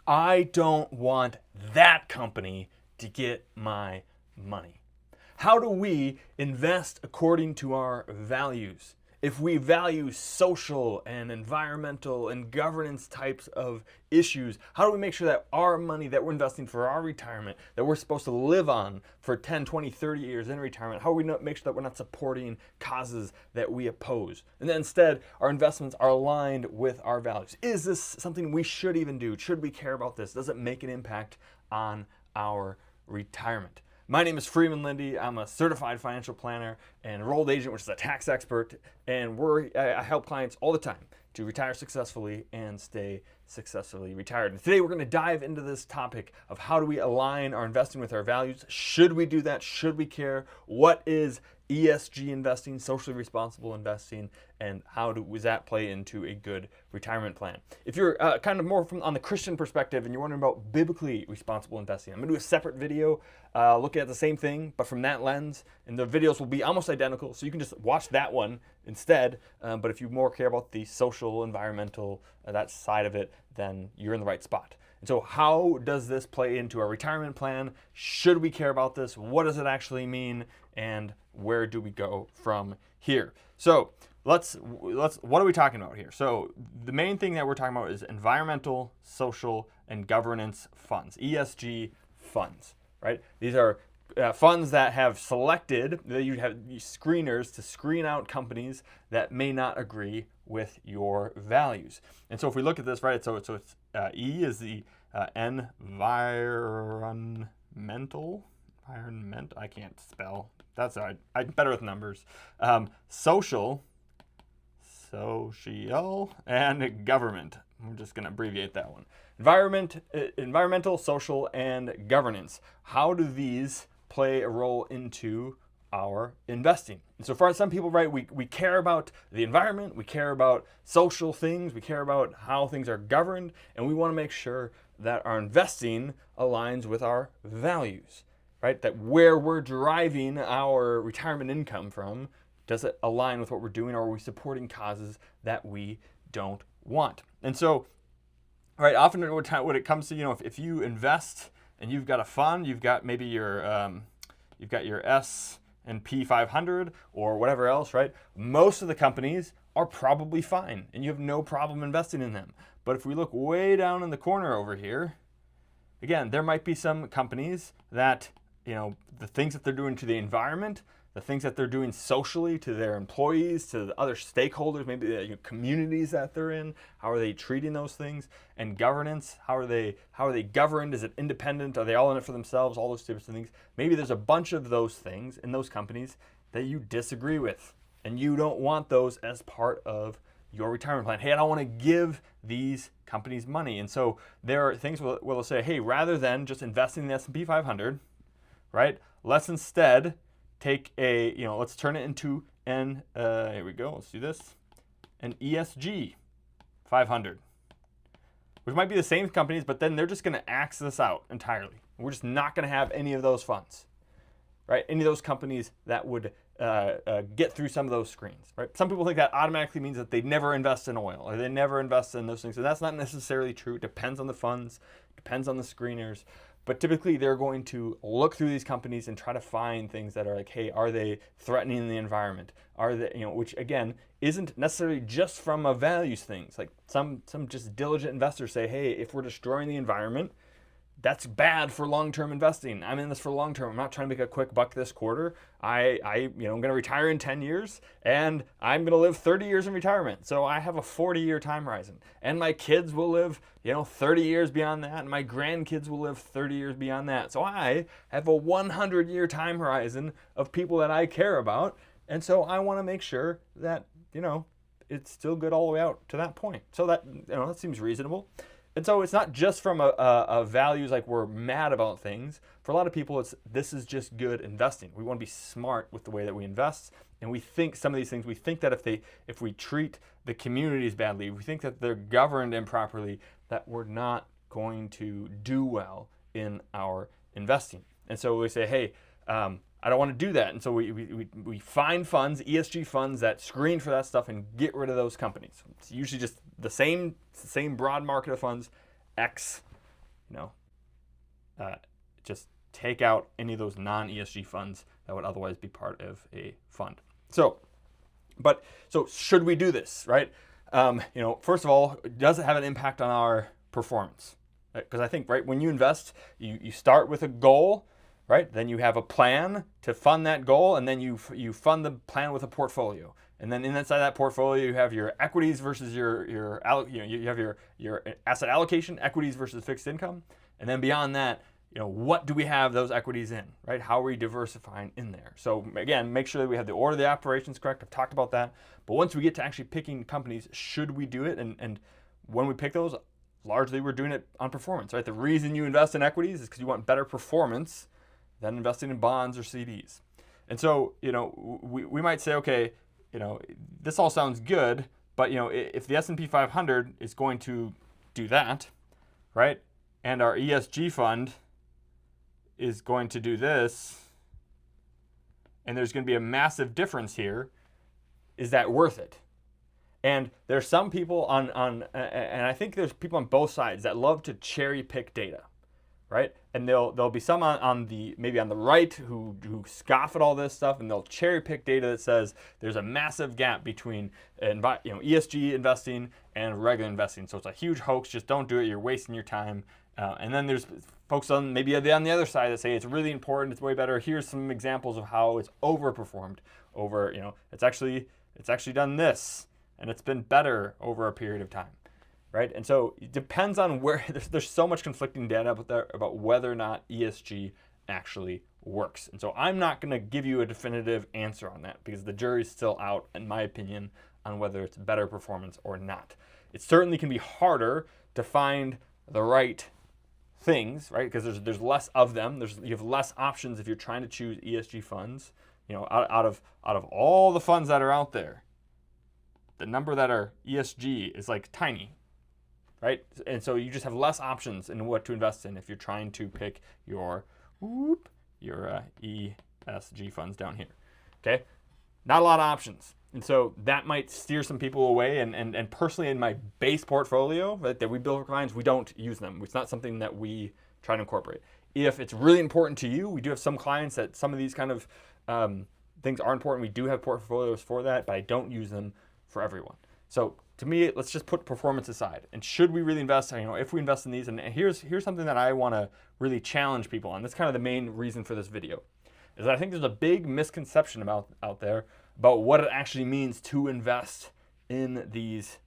I don't want that company to get my money. How do we invest according to our values? If we value social and environmental and governance types of issues, how do we make sure that our money that we're investing for our retirement, that we're supposed to live on for 10, 20, 30 years in retirement, how do we make sure that we're not supporting causes that we oppose? And then instead, our investments are aligned with our values. Is this something we should even do? Should we care about this? Does it make an impact on our retirement? My name is Freeman Linde. I'm a certified financial planner and enrolled agent, which is a tax expert, and I help clients all the time to retire successfully and stay successfully retired. And today we're going to dive into this topic of how do we align our investing with our values? Should we do that? Should we care? What is ESG investing, socially responsible investing, and how does that play into a good retirement plan? If you're kind of more on the Christian perspective and you're wondering about biblically responsible investing, I'm going to do a separate video looking at the same thing, but from that lens, and the videos will be almost identical, so you can just watch that one instead. But if you more care about the social, environmental, that side of it, then you're in the right spot. And so how does this play into our retirement plan? Should we care about this? What does it actually mean? And where do we go from here? So what are we talking about here? So the main thing that we're talking about is environmental, social, and governance funds, ESG funds, right? These are funds that have selected, that you have screeners to screen out companies that may not agree with your values. And so if we look at this, right, so it's E is the environmental, I can't spell. That's all right. I'm better with numbers. Social, and government. I'm just going to abbreviate that one. Environmental, social, and governance. How do these play a role into our investing? And so for some people, right, we care about the environment, we care about social things, we care about how things are governed, and we want to make sure that our investing aligns with our values, right? That where we're deriving our retirement income from, does it align with what we're doing, or are we supporting causes that we don't want? And so, right, often when it comes to, if you invest and you've got a fund, you've got maybe your S&P 500 or whatever else, right? Most of the companies are probably fine and you have no problem investing in them. But if we look way down in the corner over here, again, there might be some companies that, the things that they're doing to the environment, the things that they're doing socially to their employees, to the other stakeholders, maybe the communities that they're in, how are they treating those things? And governance, how are they governed? Is it independent? Are they all in it for themselves? All those types of things. Maybe there's a bunch of those things in those companies that you disagree with, and you don't want those as part of your retirement plan. Hey, I don't want to give these companies money. And so there are things where they'll say, hey, rather than just investing in the S&P 500, right, let's instead take let's turn it into here we go, let's do this, an ESG 500, which might be the same companies, but then they're just going to axe this out entirely. We're just not going to have any of those funds, right? Any of those companies that would get through some of those screens, right? Some people think that automatically means that they never invest in oil or they never invest in those things, and that's not necessarily true. It depends on the funds, depends on the screeners. But typically they're going to look through these companies and try to find things that are like, hey, are they threatening the environment? Are they, which again, isn't necessarily just from a values things. Like some just diligent investors say, hey, if we're destroying the environment, that's bad for long-term investing. I'm in this for long term. I'm not trying to make a quick buck this quarter. I'm going to retire in 10 years and I'm going to live 30 years in retirement. So I have a 40-year time horizon, and my kids will live, 30 years beyond that, and my grandkids will live 30 years beyond that. So I have a 100-year time horizon of people that I care about. And so I want to make sure that, it's still good all the way out to that point. So that, that seems reasonable. And so it's not just from a values like we're mad about things. For a lot of people, this is just good investing. We want to be smart with the way that we invest, and we think some of these things. We think that if we treat the communities badly, we think that they're governed improperly, that we're not going to do well in our investing. And so we say, hey, I don't want to do that. And so we find funds, ESG funds, that screen for that stuff and get rid of those companies. It's usually just the same broad market of funds, X just take out any of those non-ESG funds that would otherwise be part of a fund. So should we do this, right? First of all, does it have an impact on our performance? Because I think, right, when you invest, you start with a goal, right? Then you have a plan to fund that goal, and then you fund the plan with a portfolio. And then inside that portfolio, you have your equities versus you have your asset allocation, equities versus fixed income. And then beyond that, what do we have those equities in, right? How are we diversifying in there? So again, make sure that we have the order of the operations correct. I've talked about that. But once we get to actually picking companies, should we do it? And when we pick those, largely we're doing it on performance, right? The reason you invest in equities is because you want better performance than investing in bonds or CDs. And so, we might say, okay, this all sounds good, but if the S&P 500 is going to do that, right? And our ESG fund is going to do this, and there's going to be a massive difference here, is that worth it? And there's some people and I think there's people on both sides that love to cherry pick data, right? And there'll be some maybe on the right who scoff at all this stuff, and they'll cherry pick data that says there's a massive gap between ESG investing and regular investing. So it's a huge hoax. Just don't do it. You're wasting your time. And then there's folks on the other side that say it's really important. It's way better. Here's some examples of how it's overperformed over. It's actually done this, and it's been better over a period of time. Right? And so it depends on where there's so much conflicting data about whether or not ESG actually works. And so I'm not going to give you a definitive answer on that because the jury's still out, in my opinion, on whether it's better performance or not. It certainly can be harder to find the right things, right? Because there's less of them. You have less options if you're trying to choose ESG funds. Out of all the funds that are out there, the number that are ESG is like tiny. Right? And so you just have less options in what to invest in if you're trying to pick your ESG funds down here. Okay? Not a lot of options. And so that might steer some people away. And personally, in my base portfolio that we build for clients, we don't use them. It's not something that we try to incorporate. If it's really important to you, we do have some clients that some of these kind of things are important. We do have portfolios for that, but I don't use them for everyone. So to me, let's just put performance aside. And should we really invest? If we invest in these, and here's something that I want to really challenge people on. That's kind of the main reason for this video, is that I think there's a big misconception out there about what it actually means to invest in these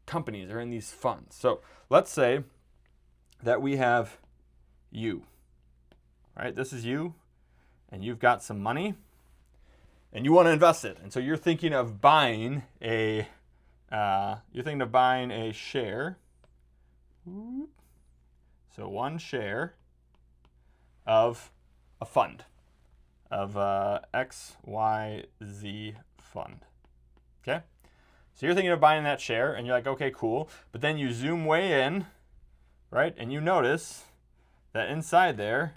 companies or in these funds. So let's say that we have you, right? This is you, and you've got some money, and you want to invest it. And so you're thinking of buying a share. So one share of a fund, of XYZ fund. Okay? So you're thinking of buying that share, and you're like, okay, cool. But then you zoom way in, right? And you notice that inside there's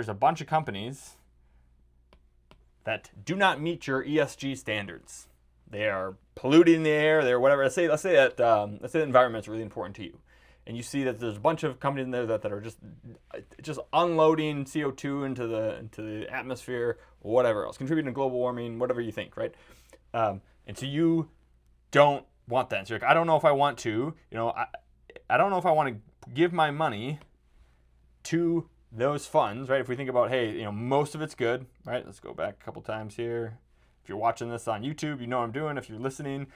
a bunch of companies that do not meet your ESG standards. They are polluting the air. They're whatever. Let's say that the environment is really important to you, and you see that there's a bunch of companies in there that are just unloading CO2 into the atmosphere, or whatever else, contributing to global warming, whatever you think, right? And so you don't want that. So you're like, I don't know if I want to. I don't know if I want to give my money to those funds, right? If we think about, hey, most of it's good, right? Let's go back a couple times here. If you're watching this on YouTube, you know what I'm doing. If you're listening,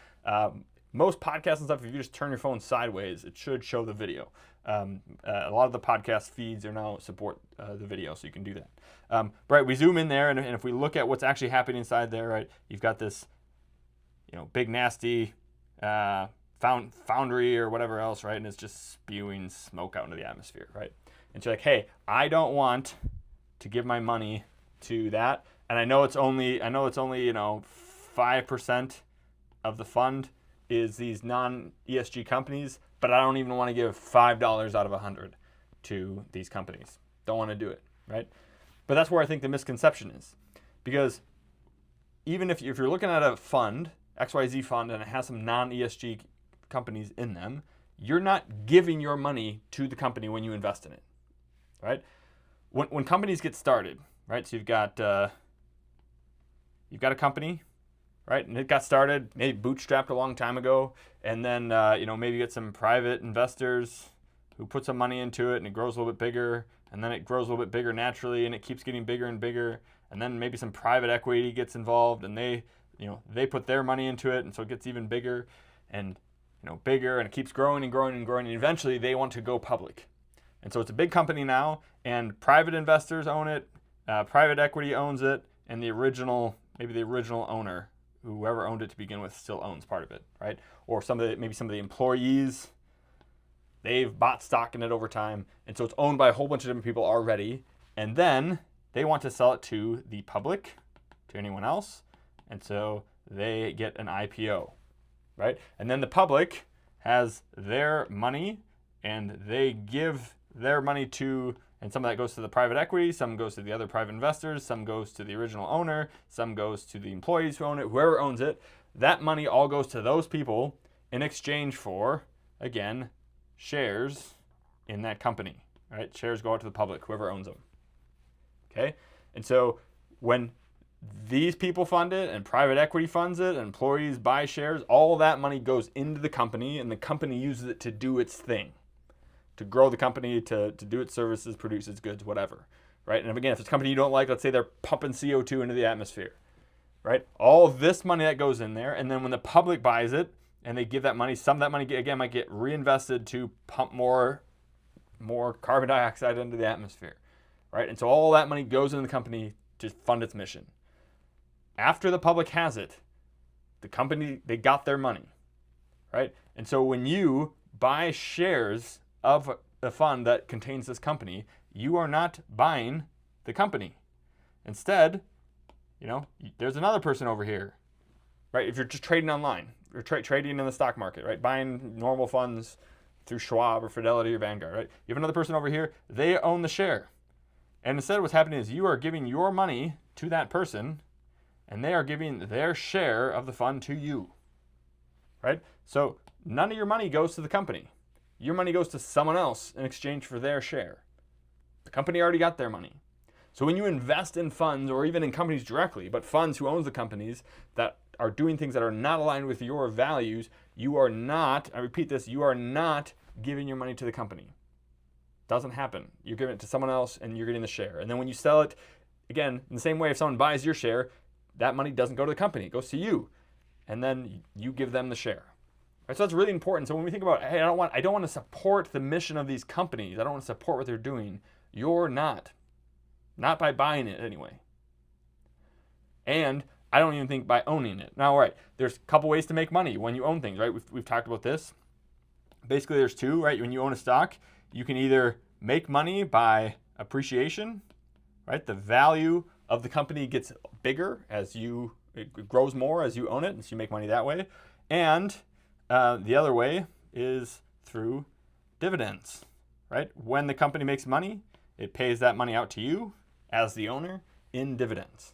most podcasts and stuff, if you just turn your phone sideways, it should show the video. A lot of the podcast feeds are now support the video, so you can do that. Right, we zoom in there, and if we look at what's actually happening inside there, right, you've got this, big nasty foundry or whatever else, right, and it's just spewing smoke out into the atmosphere, right? And so you're like, hey, I don't want to give my money to that. And I know it's only 5% of the fund is these non-ESG companies, but I don't even want to give $5 out of 100 to these companies. Don't want to do it, right? But that's where I think the misconception is. Because even if you're looking at a fund, XYZ fund, and it has some non-ESG companies in them, you're not giving your money to the company when you invest in it, right? When companies get started, right? So you've got a company, right? And it got started, maybe bootstrapped a long time ago, and then maybe you get some private investors who put some money into it, and it grows a little bit bigger, and then it grows a little bit bigger naturally, and it keeps getting bigger and bigger, and then maybe some private equity gets involved, and they put their money into it, and so it gets even bigger, and bigger, and it keeps growing and growing and growing, and eventually they want to go public. And so it's a big company now, and private investors own it, private equity owns it, and maybe the original owner, whoever owned it to begin with, still owns part of it, right? Or maybe some of the employees, they've bought stock in it over time, and so it's owned by a whole bunch of different people already, and then they want to sell it to the public, to anyone else, and so they get an IPO, right? And then the public has their money, and they give their money to, and some of that goes to the private equity, some goes to the other private investors, some goes to the original owner, some goes to the employees who own it, whoever owns it. That money all goes to those people in exchange for, again, shares in that company, right? Shares go out to the public, whoever owns them, okay? And so when these people fund it, and private equity funds it, and employees buy shares, all that money goes into the company, and the company uses it to do its thing, to grow the company, to do its services, produce its goods, whatever, right? And again, if it's a company you don't like, let's say they're pumping CO2 into the atmosphere, right? All this money that goes in there, and then when the public buys it, and they give that money, some of that money, again, might get reinvested to pump more carbon dioxide into the atmosphere, right? And so all that money goes into the company to fund its mission. After the public has it, the company, they got their money, right? And so when you buy shares of a fund that contains this company, you are not buying the company. Instead, there's another person over here, right? If you're just trading online, you're trading in the stock market, right? Buying normal funds through Schwab or Fidelity or Vanguard, right? You have another person over here, they own the share. And instead what's happening is you are giving your money to that person, and they are giving their share of the fund to you, right? So none of your money goes to the company. Your money goes to someone else in exchange for their share. The company already got their money. So when you invest in funds, or even in companies directly, but funds who owns the companies that are doing things that are not aligned with your values, you are not, I repeat this, you are not giving your money to the company. Doesn't happen. You're giving it to someone else, and you're getting the share. And then when you sell it, again, in the same way, if someone buys your share, that money doesn't go to the company, it goes to you, and then you give them the share. Right, so that's really important. So when we think about, hey, I don't want to support the mission of these companies, I don't want to support what they're doing, you're not by buying it anyway. And I don't even think by owning it. Now, all right, there's a couple ways to make money when you own things, right? We've talked about this. Basically, there's two, right? When you own a stock, you can either make money by appreciation, right? The value of the company gets bigger it grows more as you own it, and so you make money that way. And the other way is through dividends, right? When the company makes money, it pays that money out to you as the owner in dividends.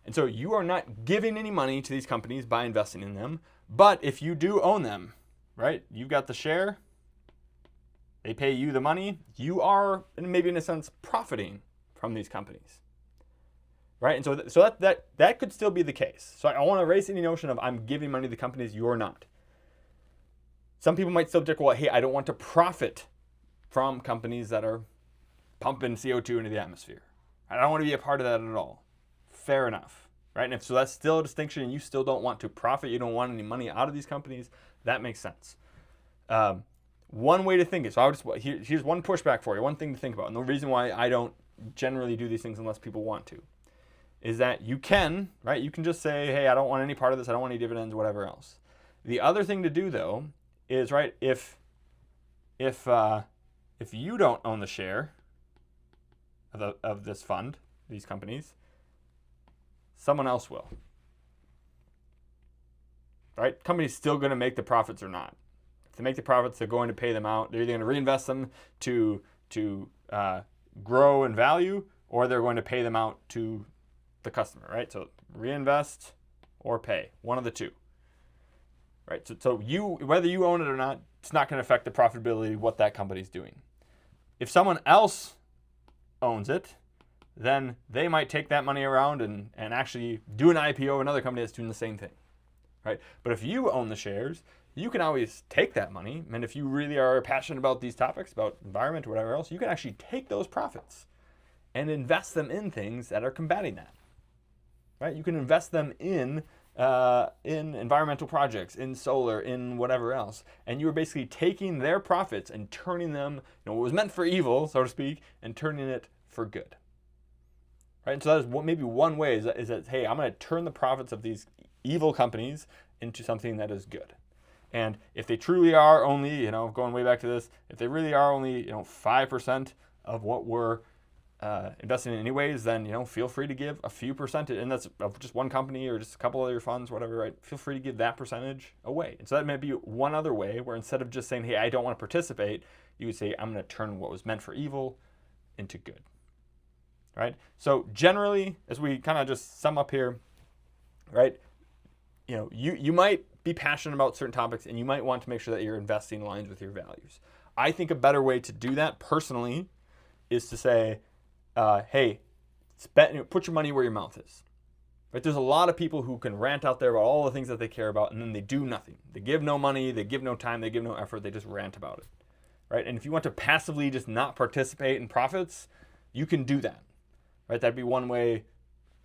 And so you are not giving any money to these companies by investing in them, but if you do own them, right? You've got the share, they pay you the money, you are maybe in a sense profiting from these companies. Right? And so that could still be the case. So I want to erase any notion of I'm giving money to the companies, you're not. Some people might still object, well, hey, I don't want to profit from companies that are pumping CO2 into the atmosphere. I don't want to be a part of that at all. Fair enough. Right? And so that's still a distinction, and you still don't want to profit, you don't want any money out of these companies, that makes sense. One way to think it, so here's one pushback for you, one thing to think about, and the reason why I don't generally do these things unless people want to, is that you can, right? You can just say, hey, I don't want any part of this. I don't want any dividends, whatever else. The other thing to do, though, is, right, if you don't own the share of this fund, these companies, someone else will. Right? Company's still going to make the profits or not. If they make the profits, they're going to pay them out. They're either going to reinvest them to grow in value, or they're going to pay them out to the customer, right? So reinvest or pay, one of the two, right? So you, whether you own it or not, it's not going to affect the profitability of what that company's doing. If someone else owns it, then they might take that money around and actually do an IPO of another company that's doing the same thing, right? But if you own the shares, you can always take that money, and if you really are passionate about these topics, about environment or whatever else, you can actually take those profits and invest them in things that are combating that, right? You can invest them in environmental projects, in solar, in whatever else, and you're basically taking their profits and turning them, what was meant for evil, so to speak, and turning it for good, right? And so that is maybe one way is that, hey, I'm going to turn the profits of these evil companies into something that is good. And if they truly are only, going way back to this, if they really are only, 5% of what we're investing in anyways, then, feel free to give a few percentage, and that's of just one company or just a couple of your funds, whatever, right? Feel free to give that percentage away. And so that may be one other way where instead of just saying, hey, I don't want to participate, you would say, I'm going to turn what was meant for evil into good, right? So generally, as we kind of just sum up here, right, you might be passionate about certain topics and you might want to make sure that your investing aligns with your values. I think a better way to do that personally is to say, hey, put your money where your mouth is. Right? There's a lot of people who can rant out there about all the things that they care about and then they do nothing. They give no money, they give no time, they give no effort, they just rant about it. Right? And if you want to passively just not participate in profits, you can do that. Right? That'd be one way,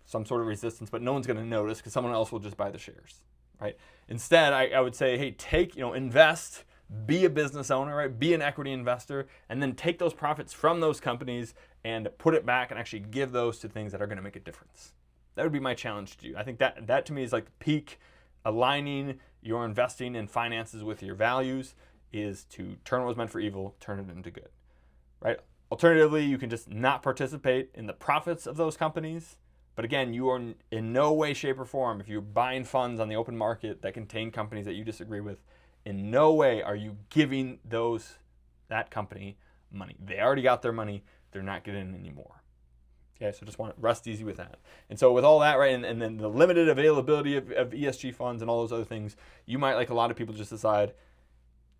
some sort of resistance, but no one's going to notice because someone else will just buy the shares. Right? Instead, I would say, hey, invest, be a business owner, right? Be an equity investor, and then take those profits from those companies and put it back and actually give those to things that are going to make a difference. That would be my challenge to you. I think that to me is like the peak. Aligning your investing and finances with your values is to turn what was meant for evil, turn it into good, right? Alternatively, you can just not participate in the profits of those companies. But again, you are in no way, shape, or form, if you're buying funds on the open market that contain companies that you disagree with, in no way are you giving that company money. They already got their money. They're not getting any more. Okay, so just want to rest easy with that. And so with all that, right, and then the limited availability of ESG funds and all those other things, you might, like a lot of people, just decide,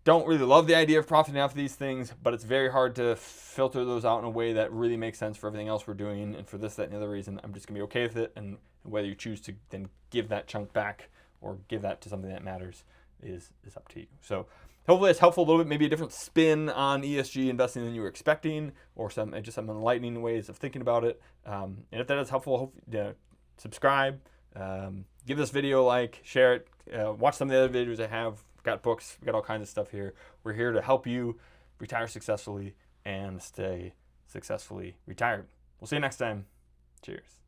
don't really love the idea of profiting off these things, but it's very hard to filter those out in a way that really makes sense for everything else we're doing. And for this, that, and the other reason, I'm just going to be okay with it. And whether you choose to then give that chunk back or give that to something that matters is up to you. So hopefully it's helpful a little bit, maybe a different spin on ESG investing than you were expecting, or some enlightening ways of thinking about it. And if that is helpful, subscribe, give this video a like, share it, watch some of the other videos I have. We've got books, we've got all kinds of stuff here. We're here to help you retire successfully and stay successfully retired. We'll see you next time. Cheers.